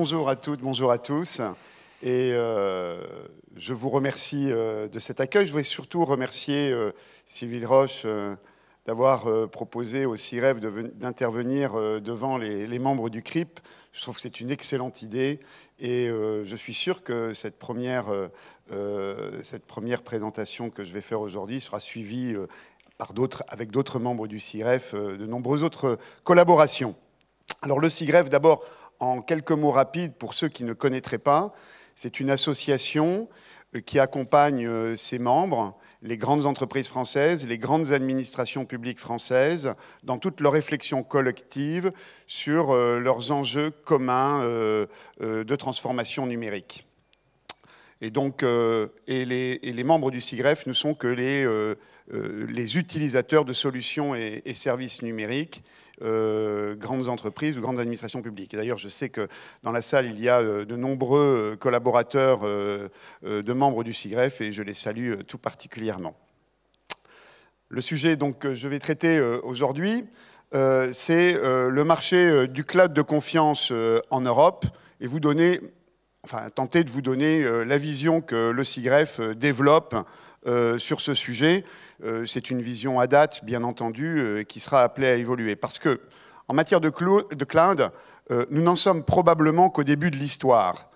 bonjour à toutes, bonjour à tous. Et je vous remercie de cet accueil. Je voudrais surtout remercier Sylvie Roche d'avoir proposé au CIREF d'intervenir devant les membres du CRIP. Je trouve que c'est une excellente idée et je suis sûr que cette première présentation que je vais faire aujourd'hui sera suivie avec d'autres membres du CIREF, de nombreuses autres collaborations. Alors le CIREF, d'abord, en quelques mots rapides, pour ceux qui ne connaîtraient pas, c'est une association qui accompagne ses membres, les grandes entreprises françaises, les grandes administrations publiques françaises, dans toute leur réflexion collective sur leurs enjeux communs de transformation numérique. Et donc, les membres du CIREF ne sont que les utilisateurs de solutions et services numériques, grandes entreprises ou grandes administrations publiques. Et d'ailleurs, je sais que dans la salle, il y a de nombreux collaborateurs de membres du CIREF et je les salue tout particulièrement. Le sujet donc, que je vais traiter aujourd'hui, c'est le marché du cloud de confiance en Europe et tenter de vous donner la vision que le CIREF développe sur ce sujet. C'est une vision à date, bien entendu, qui sera appelée à évoluer. Parce que, en matière de cloud, nous n'en sommes probablement qu'au début de l'histoire.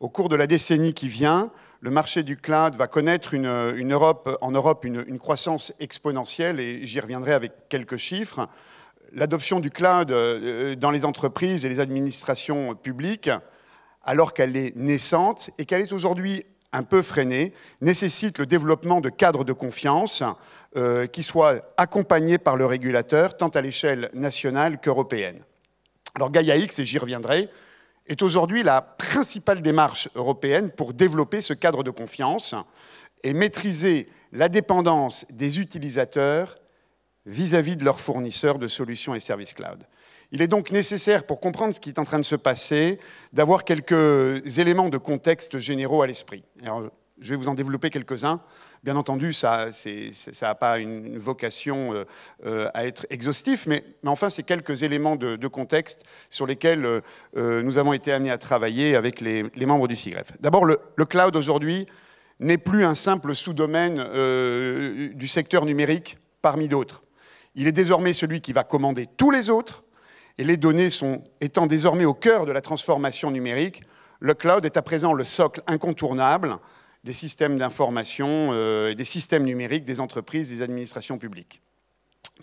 Au cours de la décennie qui vient, le marché du cloud va connaître en Europe une croissance exponentielle, et j'y reviendrai avec quelques chiffres. L'adoption du cloud dans les entreprises et les administrations publiques, alors qu'elle est naissante et qu'elle est aujourd'hui un peu freinée, nécessite le développement de cadres de confiance qui soient accompagnés par le régulateur, tant à l'échelle nationale qu'européenne. Alors Gaia-X, et j'y reviendrai, est aujourd'hui la principale démarche européenne pour développer ce cadre de confiance et maîtriser la dépendance des utilisateurs vis-à-vis de leurs fournisseurs de solutions et services cloud. Il est donc nécessaire, pour comprendre ce qui est en train de se passer, d'avoir quelques éléments de contexte généraux à l'esprit. Alors, je vais vous en développer quelques-uns. Bien entendu, ça n'a pas une vocation à être exhaustif, mais enfin, c'est quelques éléments de contexte sur lesquels nous avons été amenés à travailler avec les membres du CIREF. D'abord, le cloud aujourd'hui n'est plus un simple sous-domaine du secteur numérique parmi d'autres. Il est désormais celui qui va commander tous les autres. Et les données étant désormais au cœur de la transformation numérique, le cloud est à présent le socle incontournable des systèmes d'information et des systèmes numériques des entreprises et des administrations publiques.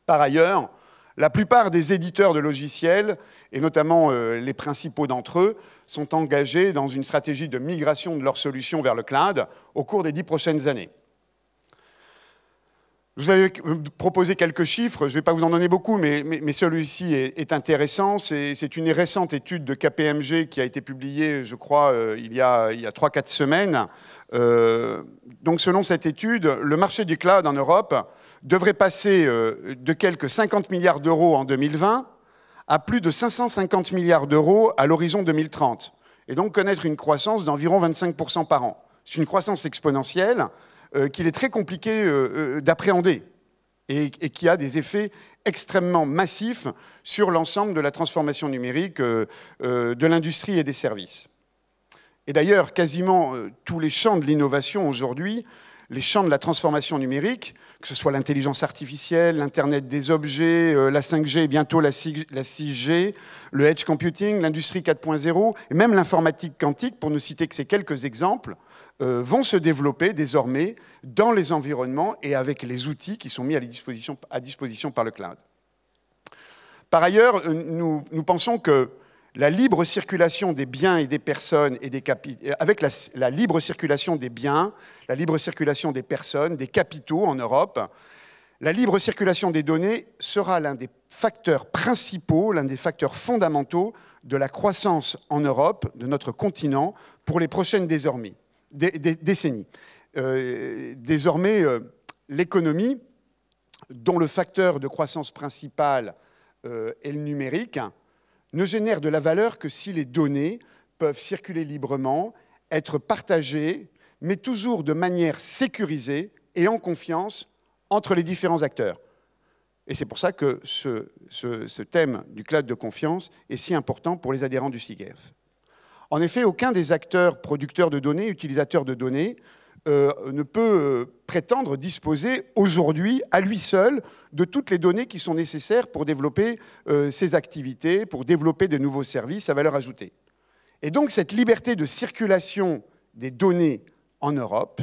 Par ailleurs, la plupart des éditeurs de logiciels, et notamment les principaux d'entre eux, sont engagés dans une stratégie de migration de leurs solutions vers le cloud au cours des 10 prochaines années. Je vous avais proposé quelques chiffres, je ne vais pas vous en donner beaucoup, mais celui-ci est intéressant. C'est une récente étude de KPMG qui a été publiée, je crois, il y a 3-4 semaines. Donc, selon cette étude, le marché du cloud en Europe devrait passer de quelques 50 milliards d'euros en 2020 à plus de 550 milliards d'euros à l'horizon 2030, et donc connaître une croissance d'environ 25% par an. C'est une croissance exponentielle qu'il est très compliqué d'appréhender et qui a des effets extrêmement massifs sur l'ensemble de la transformation numérique de l'industrie et des services. Et d'ailleurs, quasiment tous les champs de l'innovation aujourd'hui, les champs de la transformation numérique, que ce soit l'intelligence artificielle, l'Internet des objets, la 5G et bientôt la 6G, le edge computing, l'industrie 4.0 et même l'informatique quantique, pour ne citer que ces quelques exemples, vont se développer désormais dans les environnements et avec les outils qui sont mis à disposition par le cloud. Par ailleurs, nous pensons que la libre circulation des biens et des personnes et des avec la libre circulation des biens, la libre circulation des personnes, des capitaux en Europe, la libre circulation des données sera l'un des facteurs principaux, l'un des facteurs fondamentaux de la croissance en Europe, de notre continent, pour les prochaines décennies. Désormais, l'économie, dont le facteur de croissance principal est le numérique, ne génère de la valeur que si les données peuvent circuler librement, être partagées, mais toujours de manière sécurisée et en confiance entre les différents acteurs. Et c'est pour ça que ce thème du cloud de confiance est si important pour les adhérents du CIREF. En effet, aucun des acteurs producteurs de données, utilisateurs de données, ne peut prétendre disposer aujourd'hui, à lui seul, de toutes les données qui sont nécessaires pour développer ses activités, pour développer de nouveaux services à valeur ajoutée. Et donc, cette liberté de circulation des données en Europe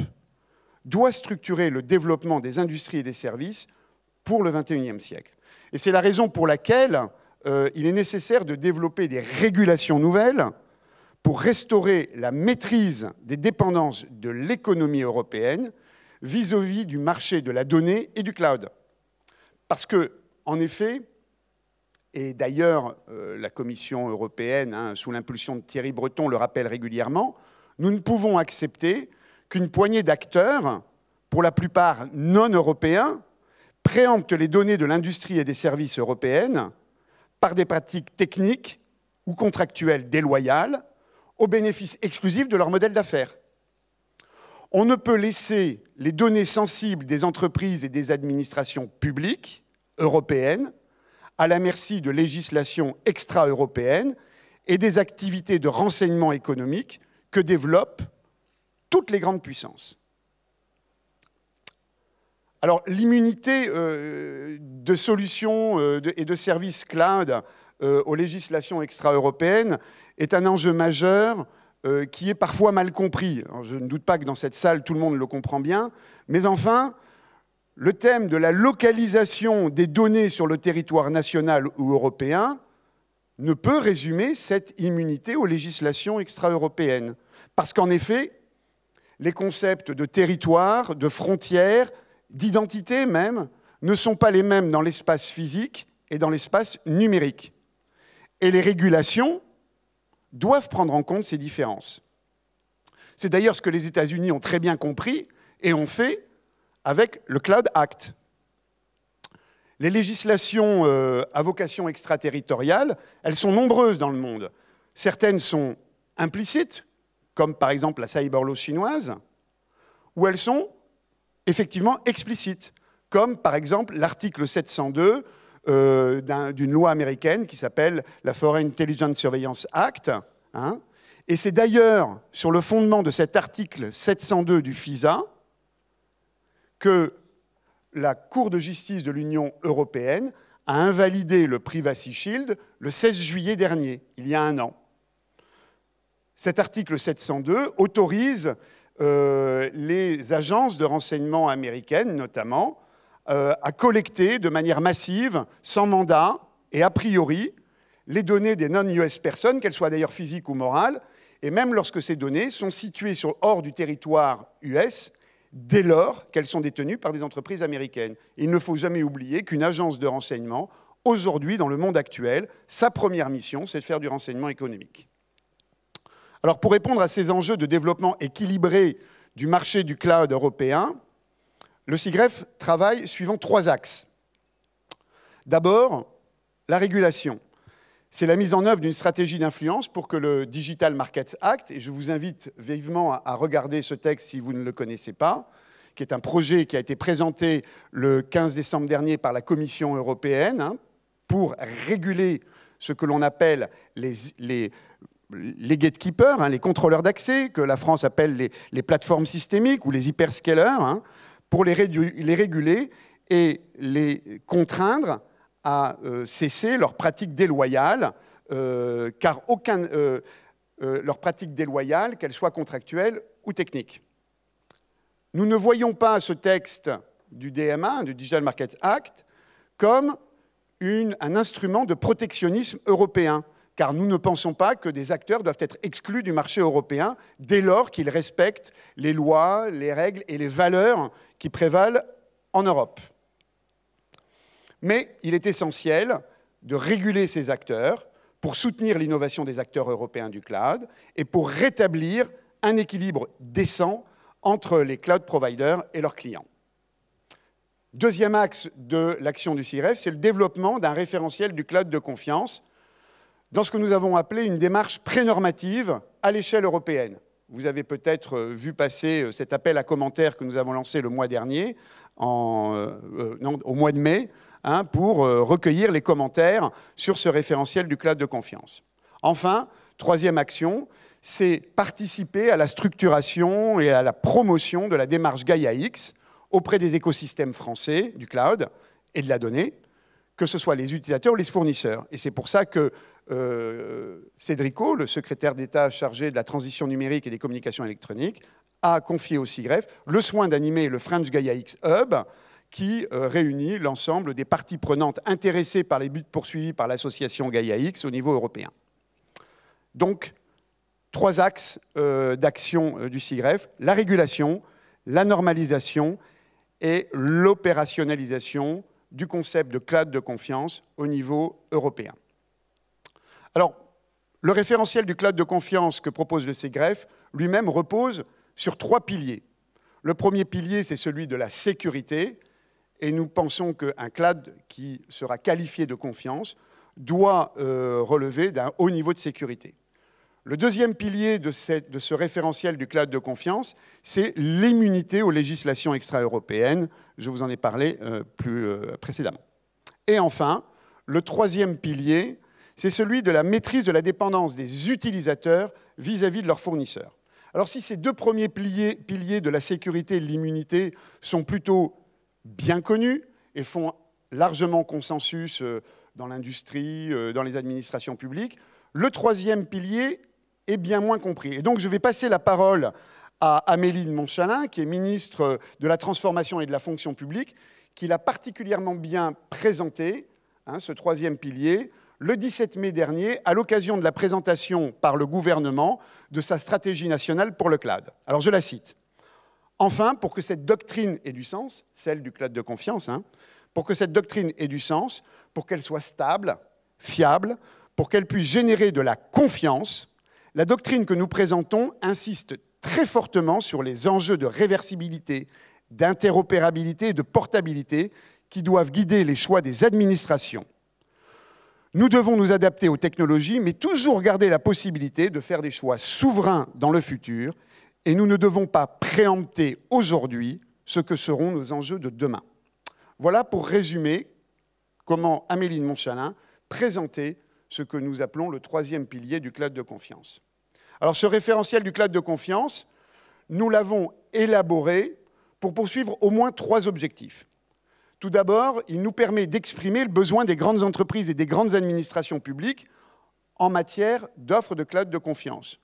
doit structurer le développement des industries et des services pour le XXIe siècle. Et c'est la raison pour laquelle il est nécessaire de développer des régulations nouvelles pour restaurer la maîtrise des dépendances de l'économie européenne vis-à-vis du marché de la donnée et du cloud. Parce que, en effet, et d'ailleurs la Commission européenne, sous l'impulsion de Thierry Breton, le rappelle régulièrement, nous ne pouvons accepter qu'une poignée d'acteurs, pour la plupart non européens, préemptent les données de l'industrie et des services européennes par des pratiques techniques ou contractuelles déloyales au bénéfice exclusif de leur modèle d'affaires. On ne peut laisser les données sensibles des entreprises et des administrations publiques européennes à la merci de législations extra-européennes et des activités de renseignement économique que développent toutes les grandes puissances. Alors, l'immunité de solutions et de services cloud aux législations extra-européennes est un enjeu majeur qui est parfois mal compris. Alors, je ne doute pas que dans cette salle, tout le monde le comprend bien, mais enfin, le thème de la localisation des données sur le territoire national ou européen ne peut résumer cette immunité aux législations extra-européennes. Parce qu'en effet, les concepts de territoire, de frontières, d'identité même, ne sont pas les mêmes dans l'espace physique et dans l'espace numérique. Et les régulations doivent prendre en compte ces différences. C'est d'ailleurs ce que les États-Unis ont très bien compris et ont fait avec le Cloud Act. Les législations à vocation extraterritoriale, elles sont nombreuses dans le monde. Certaines sont implicites, comme par exemple la cyber law chinoise, ou elles sont effectivement explicites, comme par exemple l'article 702 d'une loi américaine qui s'appelle la Foreign Intelligence Surveillance Act. Et c'est d'ailleurs sur le fondement de cet article 702 du FISA que la Cour de justice de l'Union européenne a invalidé le Privacy Shield le 16 juillet dernier, il y a un an. Cet article 702 autorise les agences de renseignement américaines, notamment, à collecter de manière massive, sans mandat et a priori, les données des non-US personnes, qu'elles soient d'ailleurs physiques ou morales, et même lorsque ces données sont situées hors du territoire US, dès lors qu'elles sont détenues par des entreprises américaines. Il ne faut jamais oublier qu'une agence de renseignement, aujourd'hui, dans le monde actuel, sa première mission, c'est de faire du renseignement économique. Alors, pour répondre à ces enjeux de développement équilibré du marché du cloud européen, le SIGREF travaille suivant 3 axes. D'abord, la régulation. C'est la mise en œuvre d'une stratégie d'influence pour que le Digital Markets Act, et je vous invite vivement à regarder ce texte si vous ne le connaissez pas, qui est un projet qui a été présenté le 15 décembre dernier par la Commission européenne pour réguler ce que l'on appelle les gatekeepers, les contrôleurs d'accès, que la France appelle les plateformes systémiques ou les hyperscalers, pour les réguler et les contraindre à cesser leurs pratiques déloyales, car leurs pratiques déloyales, qu'elles soient contractuelles ou techniques. Nous ne voyons pas ce texte du DMA, du Digital Markets Act, comme un instrument de protectionnisme européen, car nous ne pensons pas que des acteurs doivent être exclus du marché européen dès lors qu'ils respectent les lois, les règles et les valeurs qui prévalent en Europe. Mais il est essentiel de réguler ces acteurs pour soutenir l'innovation des acteurs européens du cloud et pour rétablir un équilibre décent entre les cloud providers et leurs clients. Deuxième axe de l'action du SIGREF, c'est le développement d'un référentiel du cloud de confiance dans ce que nous avons appelé une démarche prénormative à l'échelle européenne. Vous avez peut-être vu passer cet appel à commentaires que nous avons lancé le mois dernier, au mois de mai, pour recueillir les commentaires sur ce référentiel du cloud de confiance. Enfin, troisième action, c'est participer à la structuration et à la promotion de la démarche Gaia-X auprès des écosystèmes français du cloud et de la donnée, que ce soit les utilisateurs ou les fournisseurs. Et c'est pour ça que Cédrico, le secrétaire d'État chargé de la transition numérique et des communications électroniques, a confié au SIGREF le soin d'animer le French Gaia-X Hub, qui réunit l'ensemble des parties prenantes intéressées par les buts poursuivis par l'association Gaia-X au niveau européen. Donc, 3 axes d'action du SIGREF, la régulation, la normalisation et l'opérationnalisation du concept de cloud de confiance au niveau européen. Alors, le référentiel du cloud de confiance que propose le SIGREF lui-même repose sur 3 piliers. Le premier pilier, c'est celui de la sécurité, et nous pensons qu'un cloud qui sera qualifié de confiance doit relever d'un haut niveau de sécurité. Le deuxième pilier de ce référentiel du cloud de confiance, c'est l'immunité aux législations extra-européennes. Je vous en ai parlé précédemment. Et enfin, le troisième pilier, c'est celui de la maîtrise de la dépendance des utilisateurs vis-à-vis de leurs fournisseurs. Alors si ces 2 premiers piliers de la sécurité et de l'immunité sont plutôt bien connus et font largement consensus dans l'industrie, dans les administrations publiques, le troisième pilier est bien moins compris. Et donc je vais passer la parole à Amélie de Montchalin, qui est ministre de la Transformation et de la Fonction publique, qui l'a particulièrement bien présenté, ce troisième pilier, le 17 mai dernier, à l'occasion de la présentation par le gouvernement de sa stratégie nationale pour le cloud. Alors je la cite. « Enfin, pour que cette doctrine ait du sens, celle du cloud de confiance, pour que cette doctrine ait du sens, pour qu'elle soit stable, fiable, pour qu'elle puisse générer de la confiance, la doctrine que nous présentons insiste très fortement sur les enjeux de réversibilité, d'interopérabilité et de portabilité qui doivent guider les choix des administrations. Nous devons nous adapter aux technologies, mais toujours garder la possibilité de faire des choix souverains dans le futur, et nous ne devons pas préempter aujourd'hui ce que seront nos enjeux de demain. » Voilà pour résumer comment Amélie de Montchalin présentait ce que nous appelons le troisième pilier du cloud de confiance. Alors ce référentiel du cloud de confiance, nous l'avons élaboré pour poursuivre au moins 3 objectifs. Tout d'abord, il nous permet d'exprimer le besoin des grandes entreprises et des grandes administrations publiques en matière d'offres de cloud de confiance.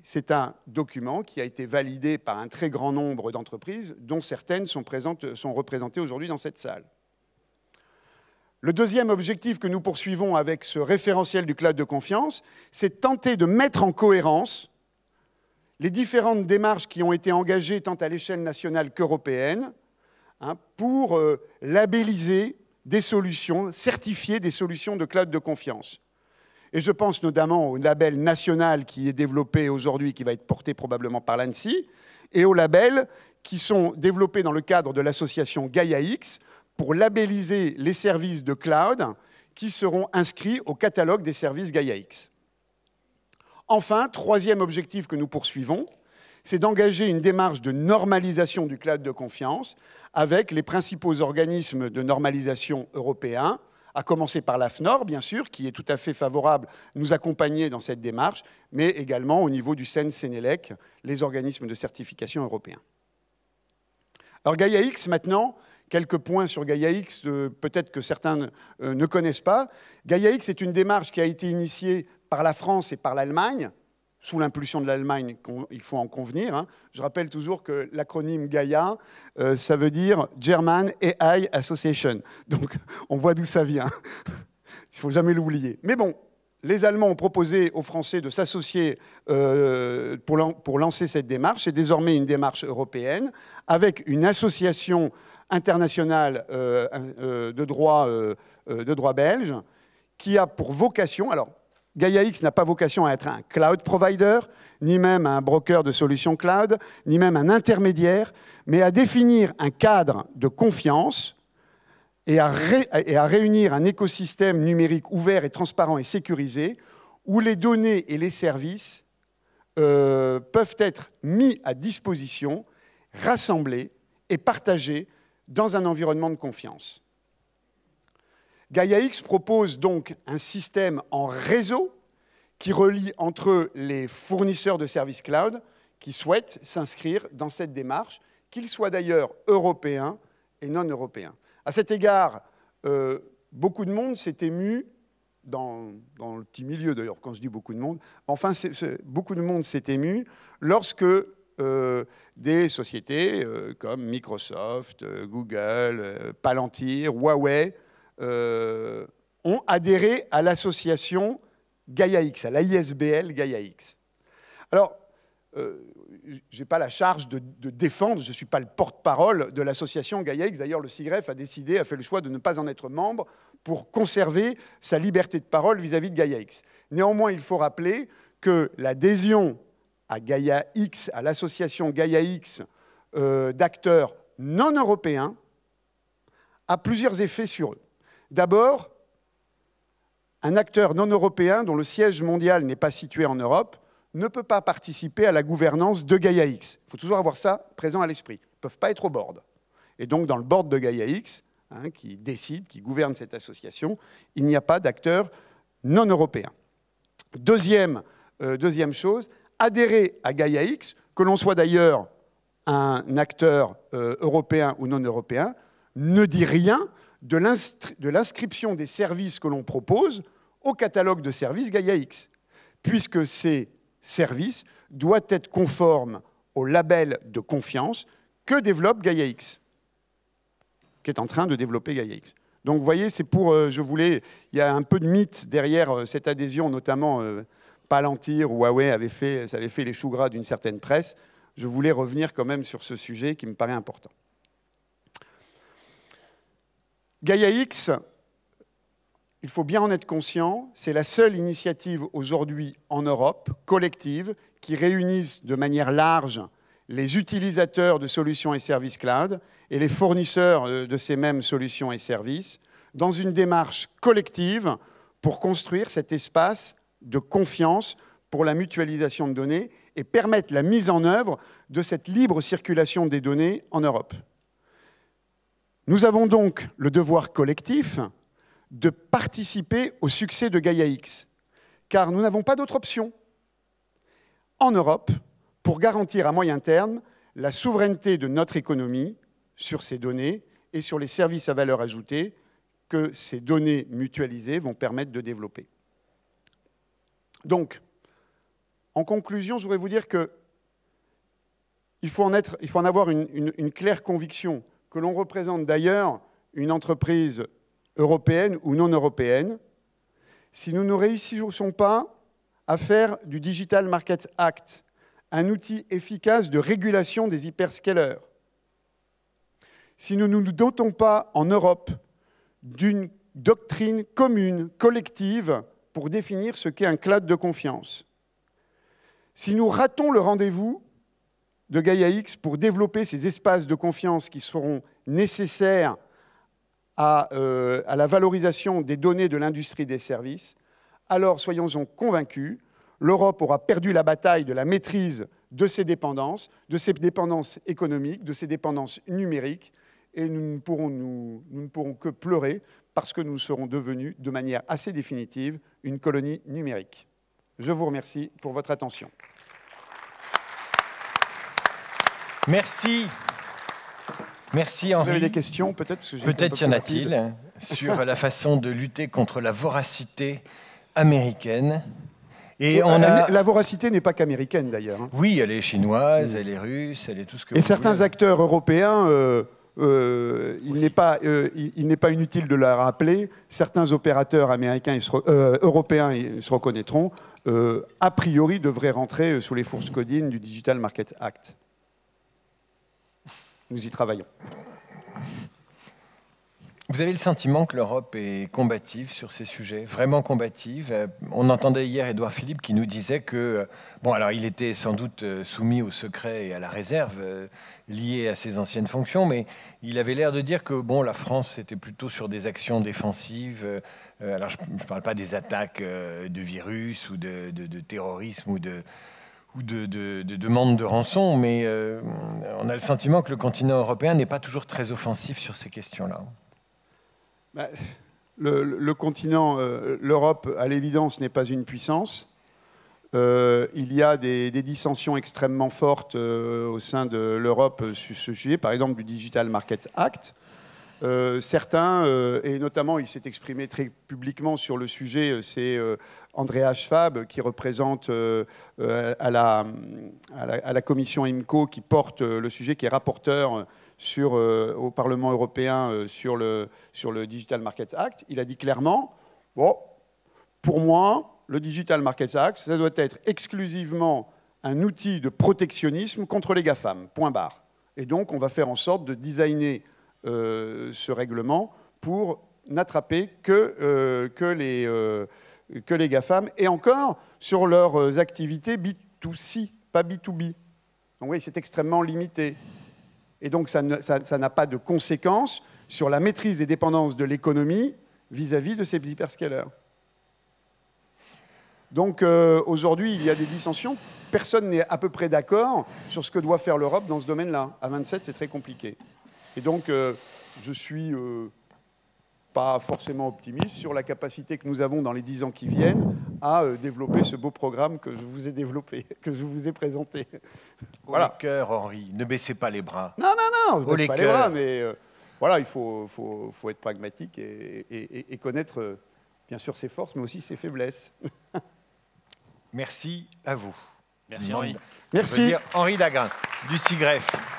C'est un document qui a été validé par un très grand nombre d'entreprises, dont certaines sont représentées aujourd'hui dans cette salle. Le deuxième objectif que nous poursuivons avec ce référentiel du cloud de confiance, c'est tenter de mettre en cohérence les différentes démarches qui ont été engagées tant à l'échelle nationale qu'européenne pour labelliser des solutions, certifier des solutions de cloud de confiance. Et je pense notamment au label national qui est développé aujourd'hui, qui va être porté probablement par l'ANSSI, et aux labels qui sont développés dans le cadre de l'association Gaia-X pour labelliser les services de cloud qui seront inscrits au catalogue des services Gaia-X. Enfin, troisième objectif que nous poursuivons, c'est d'engager une démarche de normalisation du cloud de confiance avec les principaux organismes de normalisation européens, à commencer par l'AFNOR, bien sûr, qui est tout à fait favorable à nous accompagner dans cette démarche, mais également au niveau du CEN-CENELEC, les organismes de certification européens. Alors Gaia-X, maintenant, quelques points sur Gaia-X, peut-être que certains ne connaissent pas. Gaia-X est une démarche qui a été initiée par la France et par l'Allemagne, sous l'impulsion de l'Allemagne, il faut en convenir. Je rappelle toujours que l'acronyme Gaia, ça veut dire German AI Association. Donc, on voit d'où ça vient. Il ne faut jamais l'oublier. Mais bon, les Allemands ont proposé aux Français de s'associer pour lancer cette démarche. C'est désormais une démarche européenne, avec une association internationale de droit belge, qui a pour vocation... Alors, Gaia-X n'a pas vocation à être un cloud provider, ni même un broker de solutions cloud, ni même un intermédiaire, mais à définir un cadre de confiance et à réunir un écosystème numérique ouvert et transparent et sécurisé où les données et les services peuvent être mis à disposition, rassemblés et partagés dans un environnement de confiance. Gaia-X propose donc un système en réseau qui relie entre eux les fournisseurs de services cloud qui souhaitent s'inscrire dans cette démarche, qu'ils soient d'ailleurs européens et non européens. À cet égard, beaucoup de monde s'est ému, dans le petit milieu d'ailleurs, quand je dis beaucoup de monde, enfin, beaucoup de monde s'est ému lorsque des sociétés comme Microsoft, Google, Palantir, Huawei ont adhéré à l'association Gaia-X, à l'ISBL Gaia-X. Alors, je n'ai pas la charge de défendre, je ne suis pas le porte-parole de l'association Gaia-X. D'ailleurs, le CIGREF a fait le choix de ne pas en être membre pour conserver sa liberté de parole vis-à-vis de Gaia-X. Néanmoins, il faut rappeler que l'adhésion à Gaia-X, à l'association Gaia-X d'acteurs non européens, a plusieurs effets sur eux. D'abord, un acteur non européen dont le siège mondial n'est pas situé en Europe ne peut pas participer à la gouvernance de Gaia-X. Il faut toujours avoir ça présent à l'esprit. Ils ne peuvent pas être au board. Et donc, dans le board de Gaia-X, qui décide, qui gouverne cette association, il n'y a pas d'acteurs non européens. Deuxième chose, adhérer à Gaia-X, que l'on soit d'ailleurs un acteur européen ou non européen, ne dit rien de l'inscription des services que l'on propose au catalogue de services Gaia-X, puisque ces services doivent être conformes au label de confiance que développe Gaia-X, qui est en train de développer Gaia-X. Donc vous voyez, c'est pour, il y a un peu de mythe derrière cette adhésion, notamment Palantir ou Huawei ça avait fait les choux gras d'une certaine presse. Je voulais revenir quand même sur ce sujet qui me paraît important. Gaia-X, il faut bien en être conscient, c'est la seule initiative aujourd'hui en Europe, collective, qui réunisse de manière large les utilisateurs de solutions et services cloud et les fournisseurs de ces mêmes solutions et services dans une démarche collective pour construire cet espace de confiance pour la mutualisation de données et permettre la mise en œuvre de cette libre circulation des données en Europe. Nous avons donc le devoir collectif de participer au succès de Gaia-X, car nous n'avons pas d'autre option en Europe pour garantir à moyen terme la souveraineté de notre économie sur ces données et sur les services à valeur ajoutée que ces données mutualisées vont permettre de développer. Donc, en conclusion, je voudrais vous dire qu'il faut en avoir une claire conviction, que l'on représente d'ailleurs une entreprise européenne ou non européenne. Si nous ne réussissons pas à faire du Digital Markets Act un outil efficace de régulation des hyperscalers, si nous ne nous dotons pas en Europe d'une doctrine commune, collective, pour définir ce qu'est un cloud de confiance, si nous ratons le rendez-vous de Gaia-X pour développer ces espaces de confiance qui seront nécessaires à la valorisation des données de l'industrie des services, alors soyons-en convaincus, l'Europe aura perdu la bataille de la maîtrise de ses dépendances économiques, de ses dépendances numériques, et nous ne pourrons que pleurer parce que nous serons devenus, de manière assez définitive, une colonie numérique. Je vous remercie pour votre attention. Merci. Merci Henri. Vous avez des questions peut-être? Peut-être y en a-t-il sur la façon de lutter contre la voracité américaine. Et la voracité n'est pas qu'américaine d'ailleurs. Oui, elle est chinoise, elle est russe, elle est tout ce que vous voulez. Et certains acteurs européens, il n'est pas inutile de le rappeler, certains opérateurs américains européens ils se reconnaîtront, a priori devraient rentrer sous les fourches codines du Digital Markets Act. Nous y travaillons. Vous avez le sentiment que l'Europe est combative sur ces sujets, vraiment combative? On entendait hier Édouard Philippe qui nous disait que, bon, alors il était sans doute soumis au secret et à la réserve liée à ses anciennes fonctions, mais il avait l'air de dire que, bon, la France était plutôt sur des actions défensives. Alors je ne parle pas des attaques de virus ou de terrorisme ou de demande de rançon, mais on a le sentiment que le continent européen n'est pas toujours très offensif sur ces questions-là. Le continent, l'Europe, à l'évidence, n'est pas une puissance. Il y a des dissensions extrêmement fortes au sein de l'Europe sur ce sujet, par exemple du Digital Markets Act. Certains, et notamment il s'est exprimé très publiquement sur le sujet, c'est Andreas Schwab qui représente à la commission IMCO qui porte le sujet, qui est rapporteur au Parlement européen sur le Digital Markets Act. Il a dit clairement, bon, pour moi, le Digital Markets Act, ça doit être exclusivement un outil de protectionnisme contre les GAFAM, point barre. Et donc, on va faire en sorte de designer ce règlement pour n'attraper que les GAFAM, et encore sur leurs activités B2C, pas B2B. Donc oui, c'est extrêmement limité. Et donc, ça n'a pas de conséquences sur la maîtrise des dépendances de l'économie vis-à-vis de ces hyperscalers. Donc aujourd'hui, il y a des dissensions. Personne n'est à peu près d'accord sur ce que doit faire l'Europe dans ce domaine-là. À 27, c'est très compliqué. Et donc, je ne suis pas forcément optimiste sur la capacité que nous avons dans les 10 ans qui viennent à développer ce beau programme que je vous ai développé, que je vous ai présenté. Voilà. Au cœur, Henri, ne baissez pas les bras. Non, je ne baisse pas les bras, mais voilà, il faut être pragmatique et connaître, bien sûr, ses forces, mais aussi ses faiblesses. Merci à vous. Merci Henri. Merci. Henri Dagrin, du SIGREF.